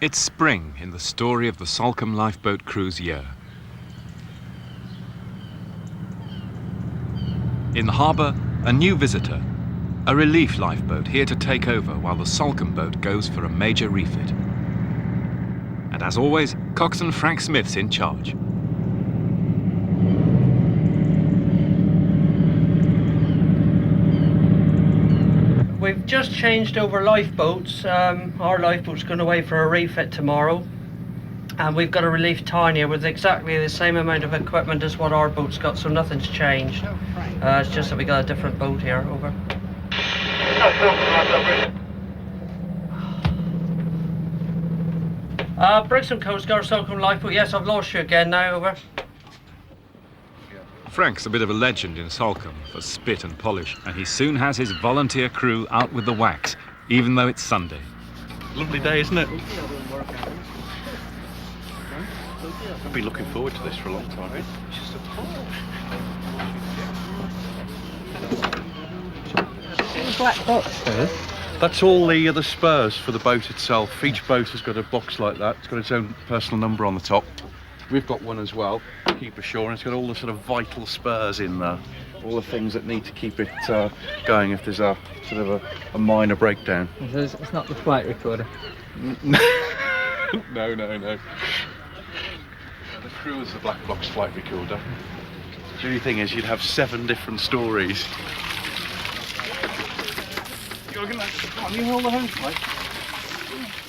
It's spring in the story of the Salcombe Lifeboat cruise year. In the harbour, a new visitor, a relief lifeboat here to take over while the Salcombe boat goes for a major refit. And as always, coxswain Frank Smith's in charge. We've just changed over lifeboats. Our lifeboat's going away for a refit tomorrow, and we've got a relief tine here with exactly the same amount of equipment as what our boat's got, so nothing's changed. It's just that we got a different boat here. Over. Brixton Coast Guard, Salcombe Lifeboat. Yes, I've lost you again now. Over. Frank's a bit of a legend in Salcombe for spit and polish, and he soon has his volunteer crew out with the wax, even though it's Sunday. Lovely day, isn't it? I've been looking forward to this for a long time. Black box there. That's all the spurs for the boat itself. Each boat has got a box like that. It's got its own personal number on the top. We've got one as well, keep ashore, and it's got all the sort of vital spurs in there. All the things that need to keep it going if there's a sort of a minor breakdown. It's not the flight recorder. No. The crew is the black box flight recorder. The only thing is you'd have 7 different stories.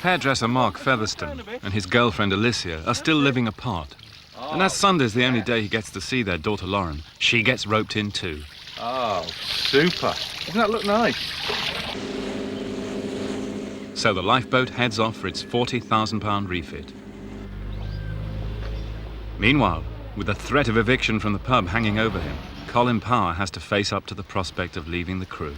Hairdresser Mark Featherstone and his girlfriend Alicia are still living apart. And as Sunday's the only day he gets to see their daughter Lauren, she gets roped in too. Oh, super. Doesn't that look nice? So the lifeboat heads off for its £40,000 refit. Meanwhile, with the threat of eviction from the pub hanging over him, Colin Power has to face up to the prospect of leaving the crew.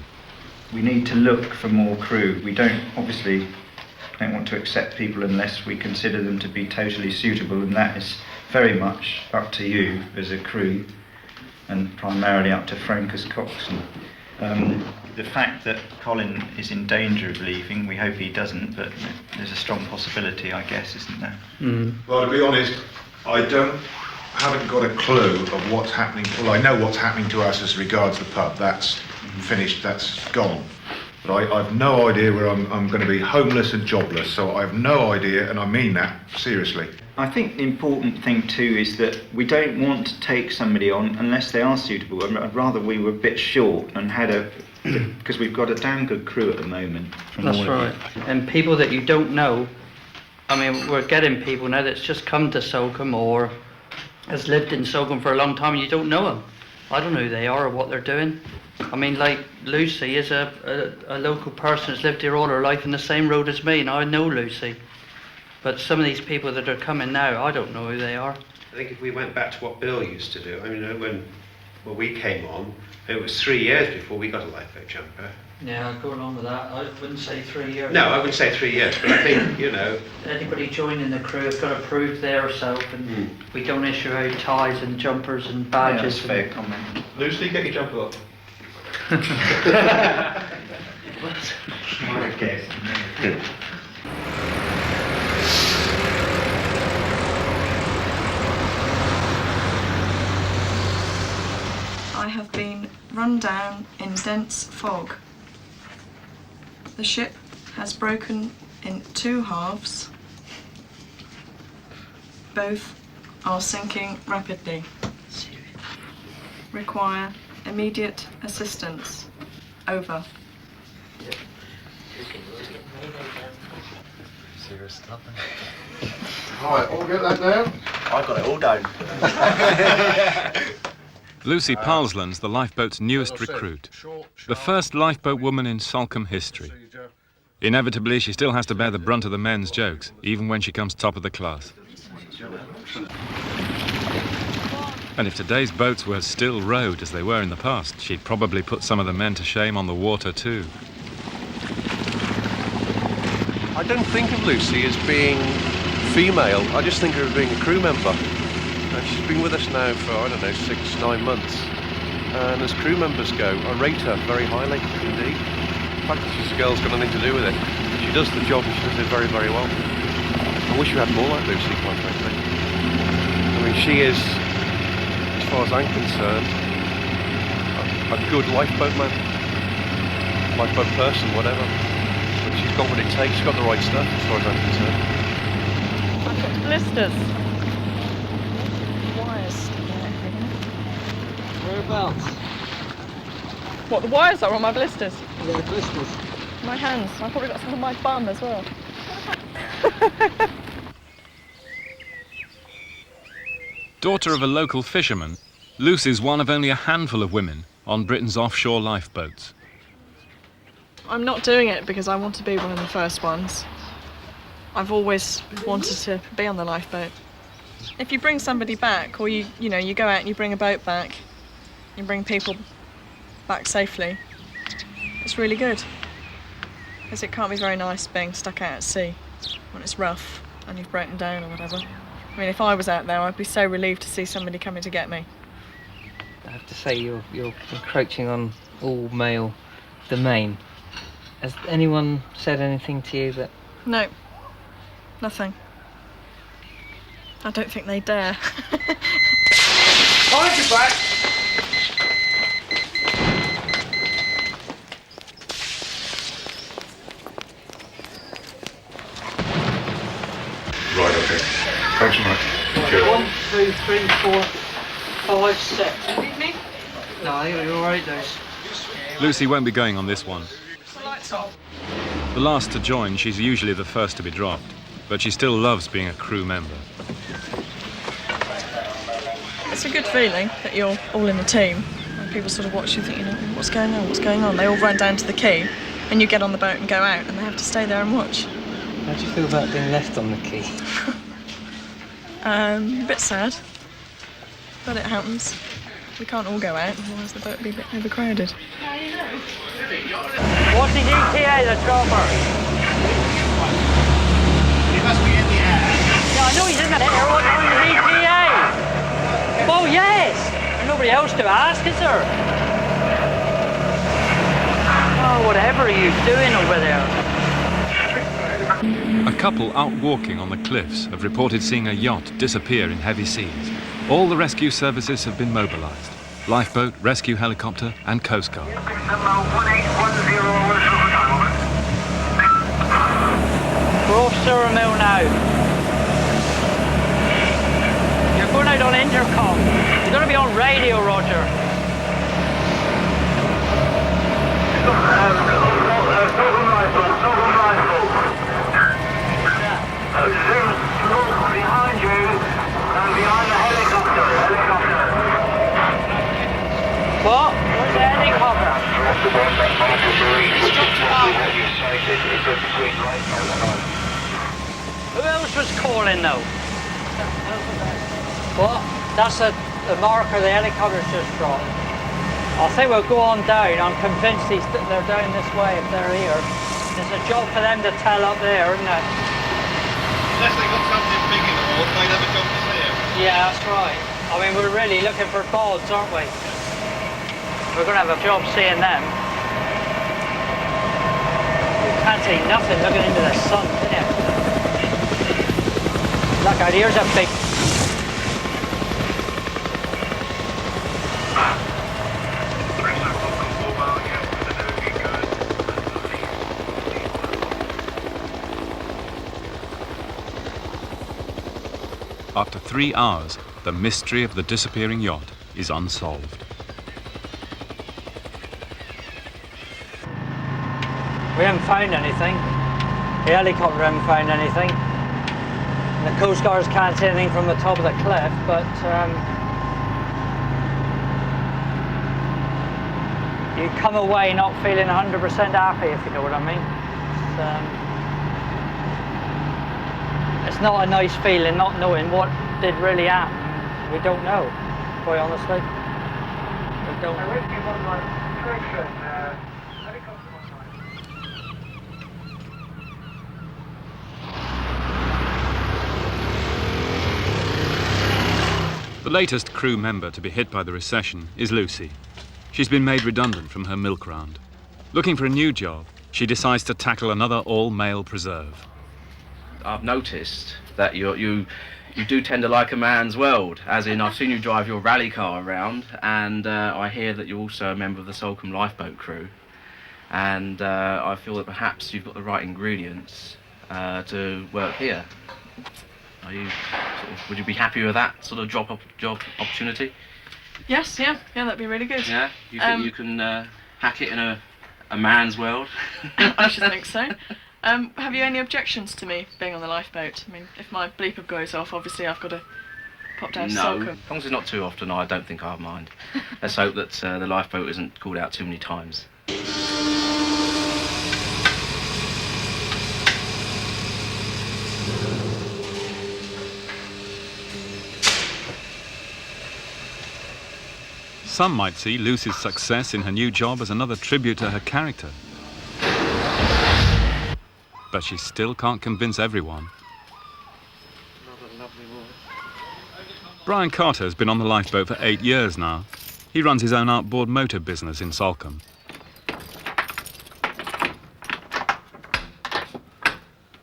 We need to look for more crew. We don't want to accept people unless we consider them to be totally suitable, and that is very much up to you as a crew, and primarily up to Frank as coxswain. The fact that Colin is in danger of leaving, we hope he doesn't, but there's a strong possibility, I guess, isn't there? Well, to be honest, I haven't got a clue of what's happening. Well, I know what's happening to us as regards the pub. That's finished, that's gone. But I've no idea where I'm going to be homeless and jobless, so I've no idea, and I mean that seriously. I think the important thing too is that we don't want to take somebody on unless they are suitable. I'd rather we were a bit short and because we've got a damn good crew at the moment. That's right. And people that you don't know, I mean, we're getting people now that's just come to Salcombe or has lived in Salcombe for a long time and you don't know them. I don't know who they are or what they're doing. I mean, like Lucy is a local person that's lived here all her life in the same road as me, and I know Lucy. But some of these people that are coming now, I don't know who they are. I think if we went back to what Bill used to do, I mean, when we came on, it was 3 years before we got a lifeboat jumper. Yeah, going on with that, I wouldn't say 3 years. No, I wouldn't say 3 years, but I think, anybody joining the crew has got to prove their self, and we don't issue out ties and jumpers and badges. Yeah, that's fair comment. Lucy, get your jumper up. I have been run down in dense fog. The ship has broken in 2 halves. Both are sinking rapidly. Require immediate assistance. Over. Right, all get that down? I got it all down. Lucy Parlsland's the lifeboat's newest recruit, the first lifeboat woman in Salcombe history. Inevitably, she still has to bear the brunt of the men's jokes, even when she comes top of the class. And if today's boats were still rowed as they were in the past, she'd probably put some of the men to shame on the water too. I don't think of Lucy as being female, I just think of her as being a crew member. And she's been with us now for, 6-9 months. And as crew members go, I rate her very highly indeed. The fact that she's a girl's got nothing to do with it. She does the job and she does it very, very well. I wish we had more like Lucy, quite frankly. I mean, she is, as far as I'm concerned, a good lifeboat man. Lifeboat person, whatever. But she's got what it takes, she's got the right stuff, as far as I'm concerned. I've got blisters. Wires sticking out here. Whereabouts? What, the wires are on my blisters? Yeah, blisters. My hands. I've probably got some on my bum as well. Daughter of a local fisherman, Lucy's one of only a handful of women on Britain's offshore lifeboats. I'm not doing it because I want to be one of the first ones. I've always wanted to be on the lifeboat. If you bring somebody back, or you go out and you bring a boat back, you bring people back safely, it's really good. Because it can't be very nice being stuck out at sea when it's rough and you've broken down or whatever. I mean, if I was out there, I'd be so relieved to see somebody coming to get me. I have to say, you're encroaching on all male domain. Has anyone said anything to you that... No, nothing. I don't think they dare. Hold your back! Right, okay. Thanks so much. Cheers. 1, 2, 3, 4, 5, 6. Need me? No, you're alright, those. Lucy won't be going on this one. The lights off. The last to join, she's usually the first to be dropped, but she still loves being a crew member. It's a good feeling that you're all in a team. When people sort of watch you thinking, what's going on, what's going on? They all run down to the quay and you get on the boat and go out and they have to stay there and watch. How do you feel about being left on the quay? A bit sad, but it happens. We can't all go out, otherwise the boat would be a bit overcrowded. What's his ETA, the chopper? He must be in the air. Yeah, I know he's in the air. What's his ETA? Oh, yes! There's nobody else to ask, is there? Oh, whatever are you doing over there? A couple out walking on the cliffs have reported seeing a yacht disappear in heavy seas. All the rescue services have been mobilised. Lifeboat, rescue helicopter and Coast Guard. We're off Surrey Mill now. You're going out on intercom. You're going to be on radio, Roger. Behind you, behind the helicopter. What? Where's the helicopter? Who else was calling though? What? That's the marker the helicopter's just dropped. I think we'll go on down. I'm convinced they're down this way if they're here. It's a job for them to tell up there, isn't it? Unless they got something big in the water, they'd have a job to see it. Yeah, that's right. I mean, we're really looking for bods, aren't we? We're going to have a job seeing them. You can't see nothing looking into the sun, can you? Look out, here's a big... After 3 hours, the mystery of the disappearing yacht is unsolved. We haven't found anything. The helicopter hasn't found anything. And the Coast Guards can't see anything from the top of the cliff, but you come away not feeling 100% happy, if you know what I mean. It's not a nice feeling not knowing what did really happen. We don't know, quite honestly. We don't know. The latest crew member to be hit by the recession is Lucy. She's been made redundant from her milk round. Looking for a new job, she decides to tackle another all-male preserve. I've noticed that you do tend to like a man's world, as in I've seen you drive your rally car around, and I hear that you're also a member of the Salcombe Lifeboat crew, and I feel that perhaps you've got the right ingredients to work here. Are you would you be happy with that sort of job opportunity? Yes, yeah, that'd be really good. Yeah, you think you can hack it in a man's world? I should think so. Have you any objections to me being on the lifeboat? I mean, if my bleeper goes off, obviously I've got to pop down to No, Salcombe. as long as it's not too often, I don't think I'll mind. Let's hope that the lifeboat isn't called out too many times. Some might see Lucy's success in her new job as another tribute to her character. But she still can't convince everyone. Brian Carter has been on the lifeboat for 8 years now. He runs his own outboard motor business in Salcombe.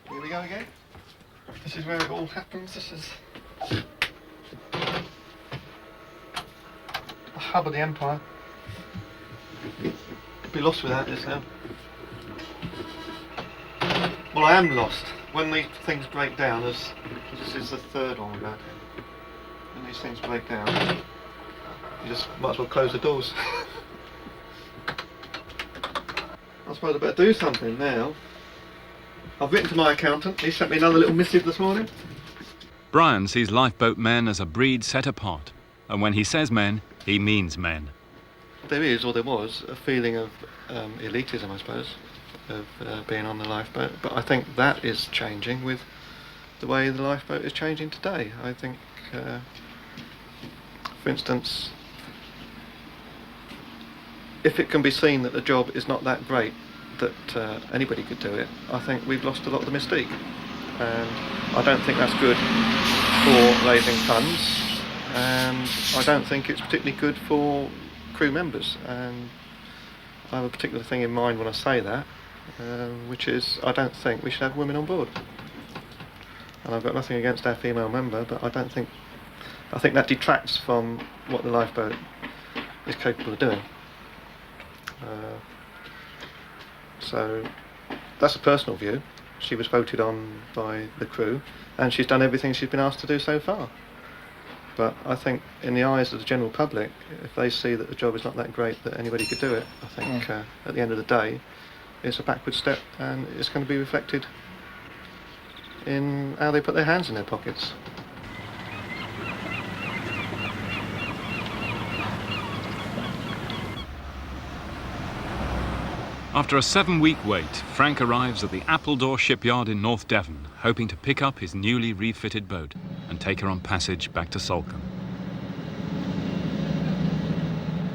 Here we go again. This is where it all happens. This is the hub of the empire. Could be lost without this now. Well, I am lost. When these things break down, as this is the third one we've had. When these things break down, you just might as well close the doors. I suppose I better do something now. I've written to my accountant. He sent me another little missive this morning. Brian sees lifeboat men as a breed set apart. And when he says men, he means men. There is, or there was, a feeling of elitism, I suppose, of being on the lifeboat. But I think that is changing with the way the lifeboat is changing today. I think, for instance, if it can be seen that the job is not that great, that anybody could do it, I think we've lost a lot of the mystique. And I don't think that's good for raising funds, and I don't think it's particularly good for crew members. And I have a particular thing in mind when I say that, which is I don't think we should have women on board. And I've got nothing against our female member, but I think that detracts from what the lifeboat is capable of doing. So that's a personal view. She was voted on by the crew, and she's done everything she's been asked to do so far. But I think in the eyes of the general public, if they see that the job is not that great that anybody could do it, I think at the end of the day it's a backward step, and it's going to be reflected in how they put their hands in their pockets. After a 7-week wait, Frank arrives at the Appledore shipyard in North Devon, hoping to pick up his newly refitted boat and take her on passage back to Salcombe.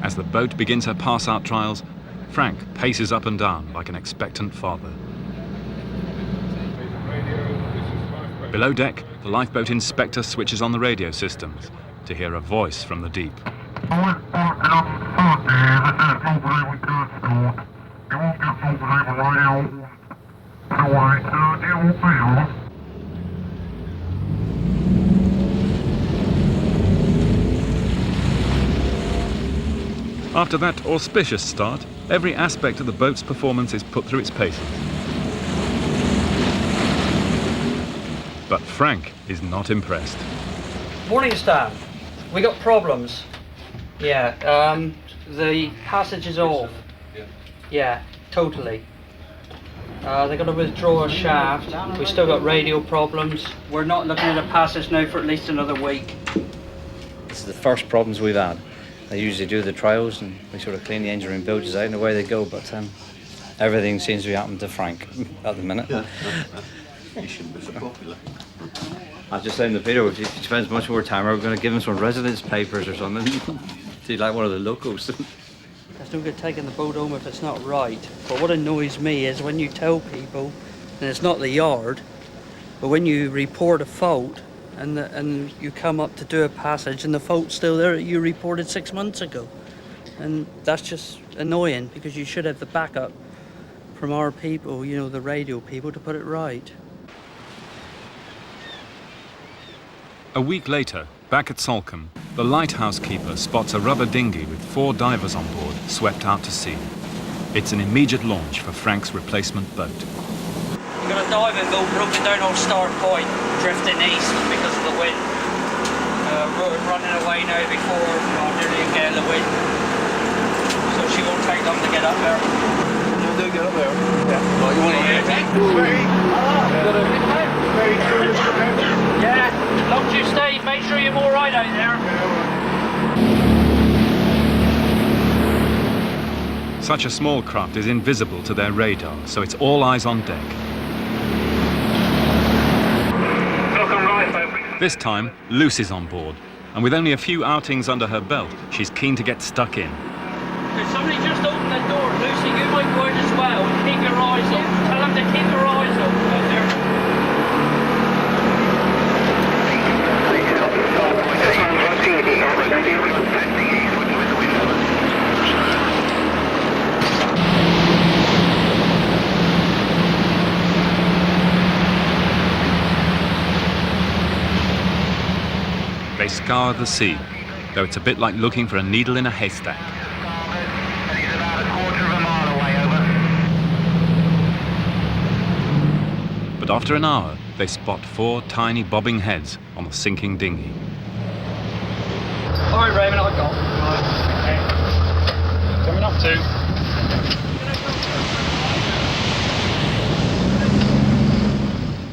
As the boat begins her pass-out trials, Frank paces up and down like an expectant father. Below deck, the lifeboat inspector switches on the radio systems to hear a voice from the deep. After that auspicious start, every aspect of the boat's performance is put through its paces. But Frank is not impressed. Morning, staff. We got problems. Yeah, the passage is off. Yeah, totally. They're going to withdraw a shaft. We've still got radio problems. We're not looking at a passage now for at least another week. This is the first problems we've had. They usually do the trials and we sort of clean the engine room bilges out and away they go, but everything seems to be happening to Frank at the minute. He shouldn't be so popular. I was just saying to Peter, if he spends much more time, we're going to give him some residence papers or something. He's like one of the locals. There's no good taking the boat home if it's not right. But what annoys me is when you tell people, and it's not the yard, but when you report a fault and you come up to do a passage and the fault's still there that you reported 6 months ago. And that's just annoying because you should have the backup from our people, you know, the radio people, to put it right. A week later, back at Salcombe, the lighthouse keeper spots a rubber dinghy with 4 divers on board, swept out to sea. It's an immediate launch for Frank's replacement boat. We've got a diving boat broken down on Start Point, drifting east because of the wind. We're running away now before nearly a gale of wind. So she won't take long to get up there. You do get up there? Yeah. Like you want Yeah, as long as you stay, make sure you're all right out there. Such a small craft is invisible to their radar, so it's all eyes on deck. This time, Lucy's on board, and with only a few outings under her belt, she's keen to get stuck in. If somebody just opened the door, Lucy, you might go out as well and keep your eyes on. Tell them to keep their eyes on out there. They scour the sea, though it's a bit like looking for a needle in a haystack. He's about a quarter of a mile away, over. But after an hour, they spot 4 tiny bobbing heads on the sinking dinghy. All right, Raymond, I've got. Coming up to.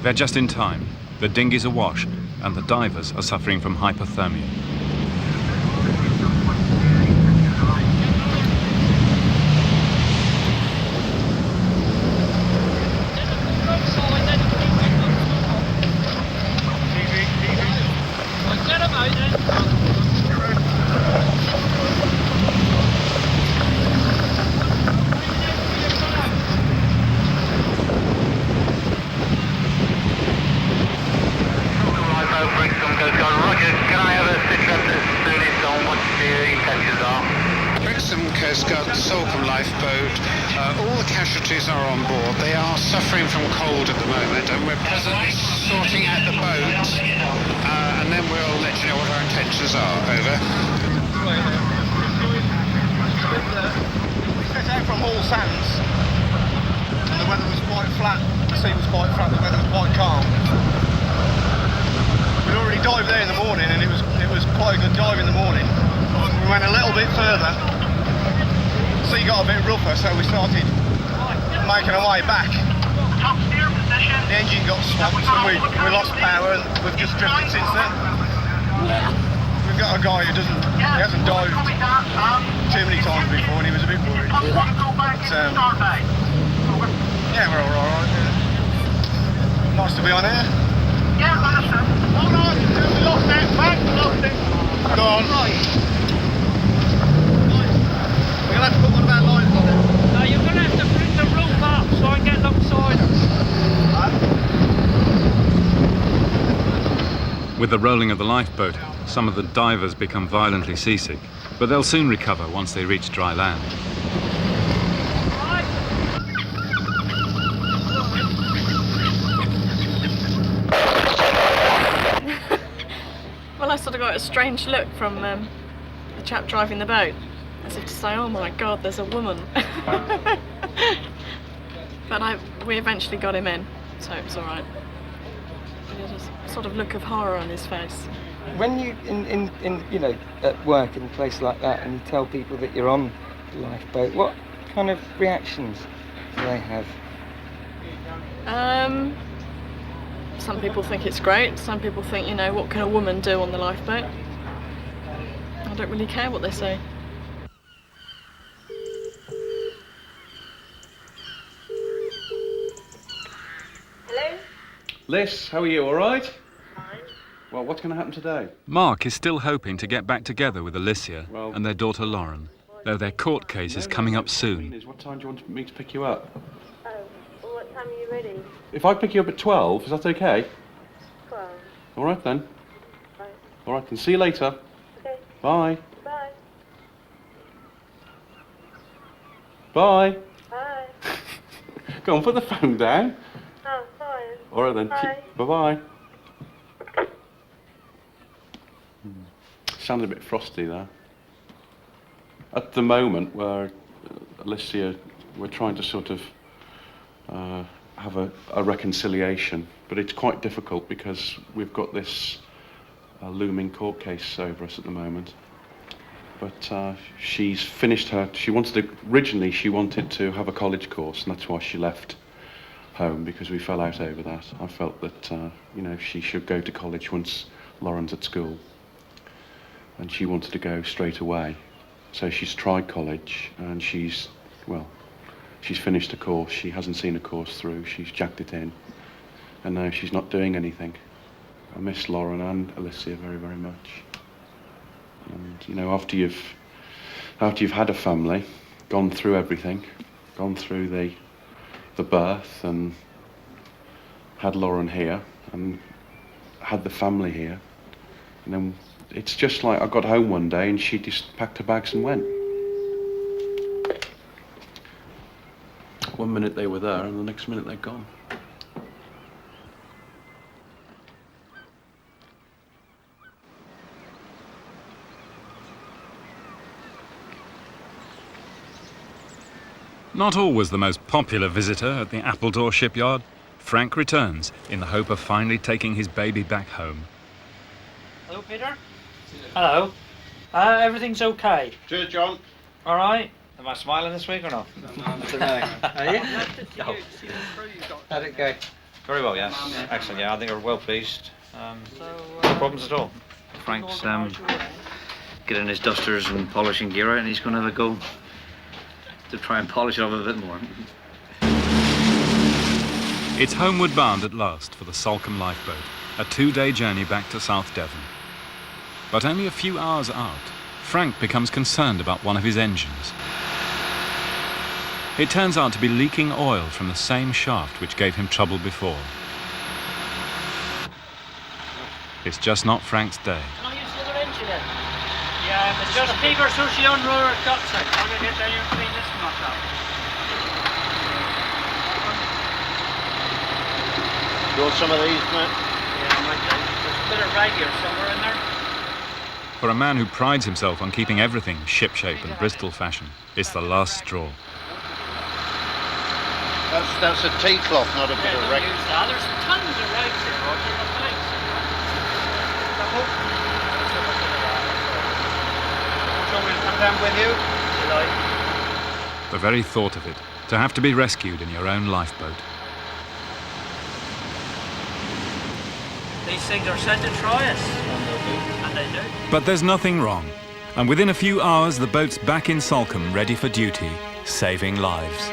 They're just in time. The dinghy's awash, and the divers are suffering from hypothermia. Salcombe Lifeboat. All the casualties are on board. They are suffering from cold at the moment, and we're presently sorting out the boat, and then we'll let you know what our intentions are. Over. We set out from Hall Sands. The weather was quite flat. The sea was quite flat. The weather was quite calm. We'd already dived there in the morning, and it was quite a good dive in the morning. We went a little bit further. The sea got a bit rougher, so we started making our way back. The engine got swamped and we lost power, and we've just drifted since then. We've got a guy who hasn't dived too many times before, and he was a bit worried. But, yeah, we're all right. Yeah. Nice to be on here. Yeah, understood. Hold on, we lost it, back, lost it. Go on. We're going to have to put one of our lines on it. No, you're going to have to bring the rope up so I can get alongside her. With the rolling of the lifeboat, some of the divers become violently seasick, but they'll soon recover once they reach dry land. Well, I sort of got a strange look from the chap driving the boat, as if to say, oh my God, there's a woman. But we eventually got him in, so it was all right. He had a sort of look of horror on his face. When you in you know, at work in a place like that, and you tell people that you're on the lifeboat, what kind of reactions do they have? Some people think it's great. Some people think, you know, what can a woman do on the lifeboat? I don't really care what they say. Hello? Liz, how are you, all right? Fine. Well, what's going to happen today? Mark is still hoping to get back together with Alicia and their daughter Lauren, though their court case is coming up soon. What time do you want me to pick you up? Oh, well, what time are you ready? If I pick you up at 12, is that okay? 12. All right then. Right. All right, then see you later. Okay. Bye. Bye. Bye. Bye. Go on, put the phone down. Oh, fine. All right then. Bye. Bye-bye. Sounded a bit frosty there. At the moment, Alicia, we're trying to sort of have a reconciliation, but it's quite difficult because we've got this looming court case over us at the moment. But she's finished her. Originally she wanted to have a college course, and that's why she left home, because we fell out over that. I felt that she should go to college once Lauren's at school, and she wanted to go straight away. So she's tried college, and she's finished a course. She hasn't seen a course through. She's jacked it in, and now she's not doing anything. I miss Lauren and Alicia very, very much. And after you've had a family, gone through everything, gone through the birth, and had Lauren here, and had the family here, and then it's just like I got home one day and she just packed her bags and went. One minute they were there and the next minute they're gone. Not always the most popular visitor at the Appledore shipyard, Frank returns in the hope of finally taking his baby back home. Hello, Peter. Hello. Everything's okay? Cheers, John. All right? Am I smiling this week or not? Are you? No. How'd it go? Very well, yes. Excellent, yeah. I think we're well pleased. No problems at all. Frank's getting his dusters and polishing gear out, and he's going to have a go to try and polish it off a bit more. It's homeward bound at last for the Salcombe Lifeboat, a 2-day journey back to South Devon. But only a few hours out, Frank becomes concerned about one of his engines. It turns out to be leaking oil from the same shaft which gave him trouble before. It's just not Frank's day. Can I use the other engine then? Yeah, but just Peter, so she unroll her guts out. I'm going to get down here and clean this one up. You want some of these, mate? Yeah, I might do. There's a bit of rag here somewhere in there. For a man who prides himself on keeping everything shipshape and Bristol fashion, it's the last straw. That's a tea cloth, not a bit of rag. There's tons of rags here, Roger. Thanks. Want me to come down with you? The very thought of it, to have to be rescued in your own lifeboat. These things are sent to try us. And they do. But there's nothing wrong, and within a few hours the boat's back in Salcombe ready for duty, saving lives.